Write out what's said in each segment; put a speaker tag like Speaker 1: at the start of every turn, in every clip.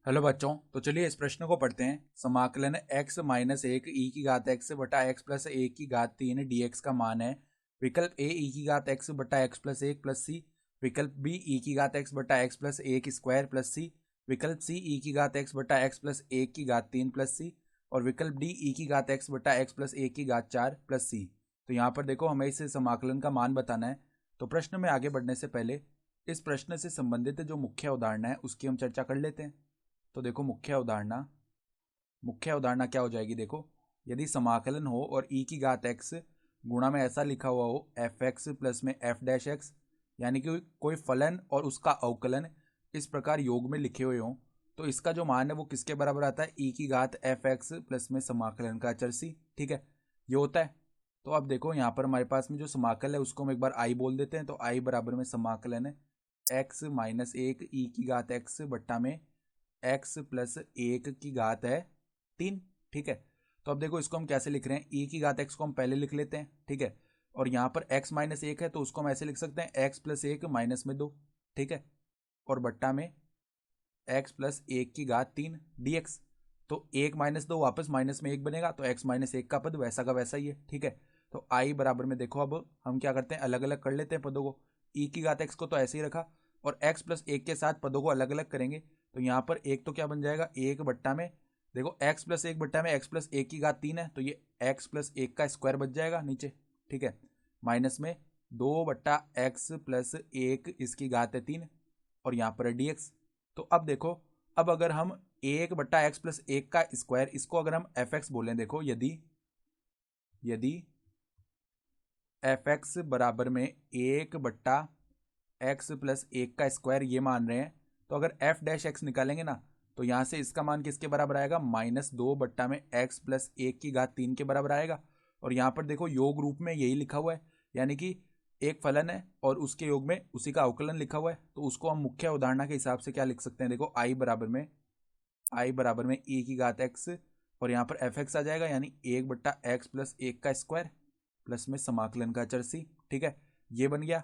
Speaker 1: Hello बच्चों, तो चलिए इस प्रश्न को पढ़ते हैं। समाकलन x माइनस एक ई की घात x बटा x प्लस एक की घात 3 dx का मान है। विकल्प a ई की घात x बटा x प्लस एक प्लस सी, विकल्प b ई की घात x बटा x प्लस एक स्क्वायर प्लस सी, विकल्प c ई की घात x बटा x प्लस एक की घात 3 प्लस सी, और विकल्प d ई की घात x बटा x प्लस एक की घात 4 प्लस सी। तो यहाँ पर देखो, हमें इस समाकलन का मान बताना है। तो प्रश्न में आगे बढ़ने से पहले इस प्रश्न से संबंधित जो मुख्य उदाहरण है उसकी हम चर्चा कर लेते हैं। तो देखो, मुख्य अवधारणा क्या हो जाएगी। देखो, यदि समाकलन हो और e की घात x गुणा में ऐसा लिखा हुआ हो एफ एक्स प्लस में एफ डैश एक्स, यानी कि कोई फलन और उसका अवकलन इस प्रकार योग में लिखे हुए हों, तो इसका जो मान है वो किसके बराबर आता है, e की घात एफ एक्स प्लस में समाकलन का अचर c। ठीक है, ये होता है। तो अब देखो, यहाँ पर हमारे पास में जो समाकल है उसको हम एक बार i बोल देते हैं। तो i बराबर में समाकलन है x माइनस एक ई की घात x बट्टा में x प्लस एक की घात है 3। ठीक है, तो अब देखो इसको हम कैसे लिख रहे हैं। e की घात x को हम पहले लिख लेते हैं। ठीक है, और यहाँ पर x माइनस एक है तो उसको हम ऐसे लिख सकते हैं x प्लस एक माइनस में 2। ठीक है, और बट्टा में x प्लस एक की घात 3 dx। तो एक माइनस 2 वापस माइनस में एक बनेगा, तो x माइनस एक का पद वैसा का वैसा ही है। ठीक है, तो i बराबर में देखो, अब हम क्या करते हैं, अलग अलग कर लेते हैं पदों को। e की घात x को तो ऐसे ही रखा, और x प्लस एक के साथ पदों को अलग अलग करेंगे। तो यहाँ पर एक तो क्या बन जाएगा, एक बट्टा में देखो x प्लस एक बट्टा में x प्लस एक की घात 3 है, तो ये x प्लस एक का स्क्वायर बच जाएगा नीचे। ठीक है, माइनस में 2 बट्टा x प्लस एक इसकी घात है 3, और यहाँ पर है dx। तो अब देखो, अब अगर हम एक बट्टा एक्स प्लस एक का स्क्वायर, इसको अगर हम एफ एक्स बोलें, देखो यदि एफ एक्स बराबर में एक बट्टा एक्स प्लस एक का स्क्वायर ये मान रहे हैं, तो अगर एफ डैश एक्स निकालेंगे ना, तो यहां से इसका मान किसके बराबर आएगा, -2 बट्टा में एक्स प्लस एक की घात 3 के बराबर आएगा। और यहाँ पर देखो योग रूप में यही लिखा हुआ है, यानी कि एक फलन है और उसके योग में उसी का अवकलन लिखा हुआ है। तो उसको हम मुख्य उदाहरण के हिसाब से क्या लिख सकते हैं, देखो आई बराबर में ई की घात एक्स, और यहाँ पर एफ एक्स आ जाएगा, यानी एक बट्टा एक्स प्लस एक का स्क्वायर प्लस में समाकलन का अचर सी। ठीक है, ये बन गया।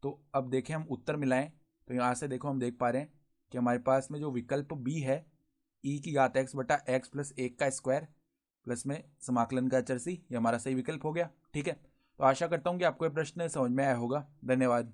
Speaker 1: तो अब देखें, हम उत्तर मिलाएं, तो यहाँ से देखो हम देख पा रहे हैं कि हमारे पास में जो विकल्प बी है, ई की घात एक्स बटा एक्स प्लस एक का स्क्वायर प्लस में समाकलन का अचर सी, ये हमारा सही विकल्प हो गया। ठीक है, तो आशा करता हूँ कि आपको ये प्रश्न समझ में आया होगा। धन्यवाद।